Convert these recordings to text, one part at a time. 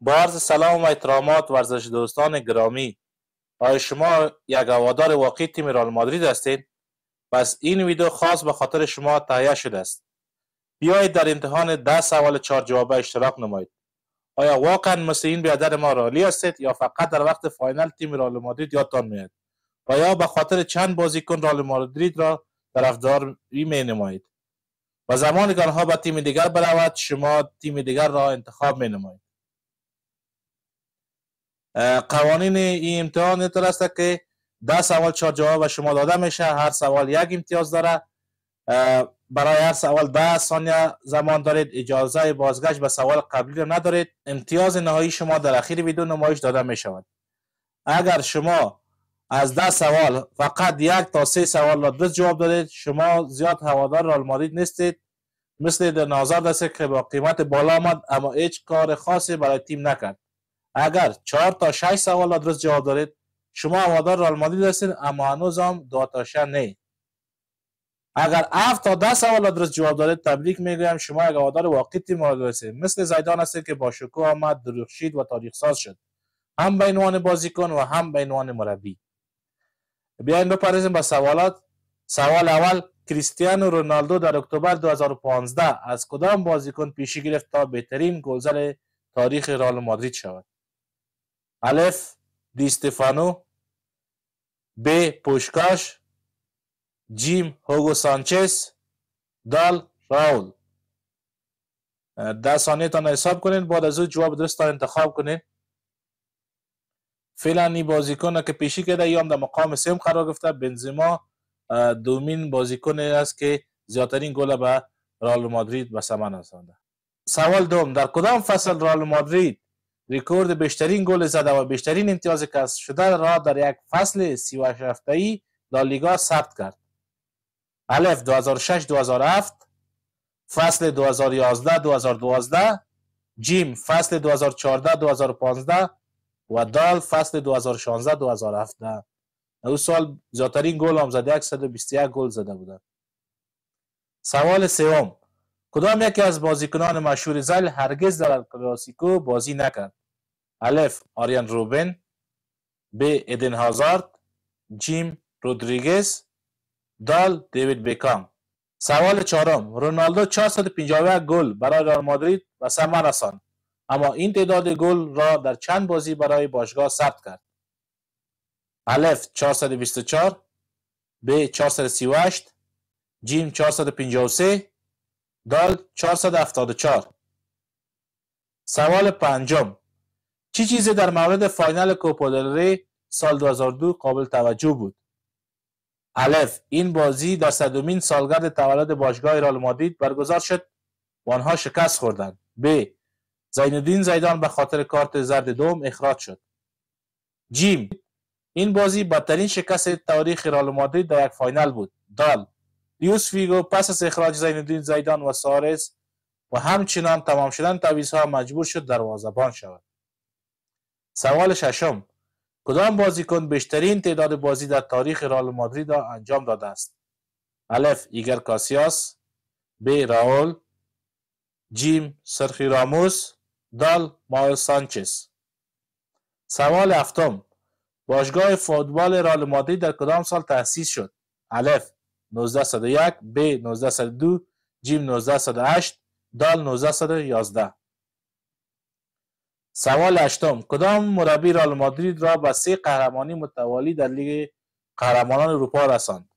با عرض سلام و احترامات ورزش دوستان گرامی، آیا شما یک هوادار واقعی تیم رئال مادرید هستید؟ پس این ویدیو خاص به خاطر شما تهیه شده است. بیایید در امتحان 10 سوال 4 جوابه اشتراک نمایید. آیا واقعا مثل این برادر ما رالی هستید یا فقط در وقت فاینال تیم رئال مادرید یادتان میاد؟ و یا به خاطر چند بازیکن رئال مادرید را طرفداری می و زمانی که آنها به تیم دیگر برود شما تیم دیگر را انتخاب می نمایید؟ قوانین این امتحان اینطور است که 10 سوال 4 جواب شما داده میشه. هر سوال یک امتیاز داره. برای هر سوال 10 ثانیه زمان دارید. اجازه بازگشت به سوال قبلی را ندارید. امتیاز نهایی شما در اخیر ویدیو نمایش داده می شود. اگر شما از 10 سوال فقط 1 تا 3 سوال را درست جواب دادید شما زیاد هوادار رئال مادرید نیستید. مثل نازارد است که با قیمت بالا آمد اما هیچ کار خاصی برای تیم نکرد. اگر 4 تا 6 سوال درست جواب دارید شما هوادار رئال مادرید هستید اما هنوز هم 2 تا 6 نه. اگر 7 تا 10 سوال درست جواب دارید تبریک میگویم، شما یک هوادار واقعی تیم مادرید هستید. مثل زیدان هستید که با شکوه آمد، درخشید و تاریخ ساز شد، هم به عنوان بازیکن و هم به عنوان مربی. بیاین بپردازیم به سوالات. سوال اول: کریستیانو رونالدو در اکتبر 2015 از کدام بازیکن پیشی گرفت تا بهترین گلزن تاریخ رئال مادرید شود؟ الف دی استفانو، ب پوشکاش، جیم هوگو سانچز، دال راول. 10 ثانیه تان حساب کنین، بعد از او جواب درست انتخاب کنین. فعلا این بازیکن که پیشی کرده یا هم در مقام سوم قرار گرفته. بنزما دومین بازیکن است که زیادترین گل به رئال مادرید به ثمر رسانده. سوال دوم: در کدام فصل رئال مادرید رکورد بیشترین گل زده و بیشترین امتیاز کسب شده را در یک فصل 38 هفته‌ای لالیگا ثبت کرد؟ الف 2006 2007، فصل 2011 2012، جیم فصل 2014 2015 و دال فصل 2016 2017. او سال زیادترین گل هم زده، 121 گل زده بودند. سوال سوم: کدام یکی از بازیکنان مشهور زل هرگز در کلاسیکو بازی نکرد؟ الف آریان روبن، ب ایدن هازارد، جیم رودریگز، دال دیوید بیکام. سوال چهارم: رونالدو 451 گل برای رئال مادرید به ثمر رساند اما این تعداد گل را در چند بازی برای باشگاه ثبت کرد؟ الف 424، ب 438، جیم 453، دال 474. سوال پنجم: چی چیزی در مورد فاینال کوپا دل ری سال 2002 قابل توجه بود؟ الف این بازی در 100مین سالگرد تولد باشگاه رئال مادرید برگزار شد و آنها شکست خوردند. ب زینالدین زیدان به خاطر کارت زرد دوم اخراج شد. جیم این بازی بدترین شکست تاریخ رئال مادرید در یک فاینال بود. دال لیوس فیگو پس از اخراج زینالدین زیدان و سوارز و همچنان تمام شدن تعویض‌ها مجبور شد دروازه‌بان شود. سوال ششم: کدام بازیکن بیشترین تعداد بازی در تاریخ رئال مادرید را انجام داده است؟ الف ایگر کاسیاس، ب راول، جیم سرخی راموس، دال مایل سانچز. سوال هفتم: باشگاه فوتبال رئال مادرید در کدام سال تأسیس شد؟ الف 1901، ب 1902، جیم 1908، دال 1911. سوال هشتم: کدام مربی رئال مادرید را به 3 قهرمانی متوالی در لیگ قهرمانان اروپا رساند؟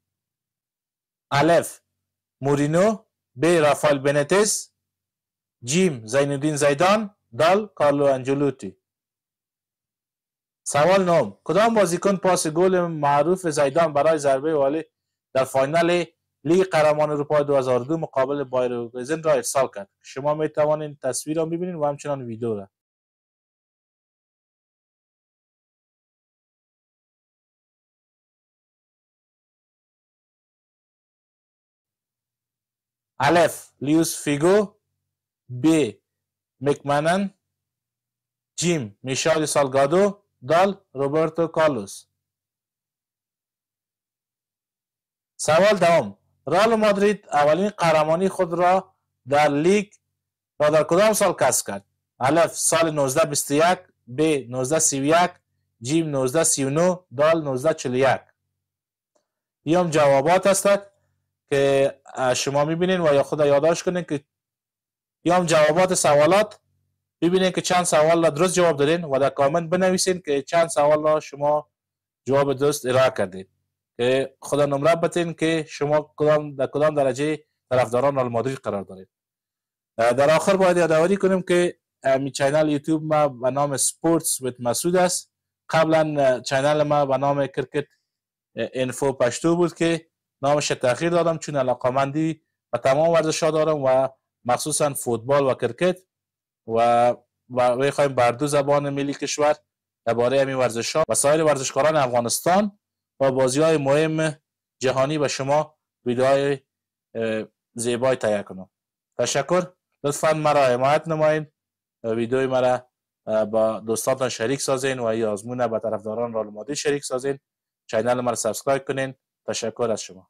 الف مورینو، ب رافائل بنیتز، جیم زینالدین زیدان، دال کارلو انجلوتی. سوال نهم: کدام بازیکن پاس گل معروف زیدان برای ضربه والی در فاینال لیگ قهرمانان اروپا 2002 مقابل بایر لیورکوزن را ارسال کرد؟ شما می توانید تصویر را ببینید و همچنان ویدیو را. الف لیوس فیگو، ب مکمنن، جیم میشال سالگادو، دال روبرتو کارلوس. سوال دوم: رئال مادرید اولین قهرمانی خود را در لیگ را در کدام سال کسب کرد؟ الف سال 1921، ب 1931، جیم 1939، دال 1941. این هم جوابات هستند که شما میبینین و یا خود یادداشت کنین که این هم جوابات سوالات. ببینین که چند سوال را درست جواب دادین و در کامنت بنویسین که چند سوال را شما جواب درست ارائه کردید که خدا نمره بتین که شما در کدام درجه طرفداران رئال مادرید قرار دارید. در آخر باید یادآوری کنیم که می چینل یوتیوب ما به نام سپورتس ویت مسعود است. قبلا چینل ما به نام کرکت اینفو پشتو بود که نامش تغییر دادم چون علاقه‌مندی به تمام ورزش‌ها دارم و مخصوصا فوتبال و کرکت و می‌خوایم بر دو زبان ملی کشور درباره همین ورزش‌ها و سایر ورزشکاران افغانستان و بازی‌های مهم جهانی به شما ویدیوهای زیبای تهیه کنم. تشکر. لطفاً مرا حمایت نمایید، ویدیوی مرا با دوستانتان شریک سازین و این آزمون به طرفداران رئال مادرید شریک سازین. چینل مرا سابسکرایب کنین. تشکر از شما.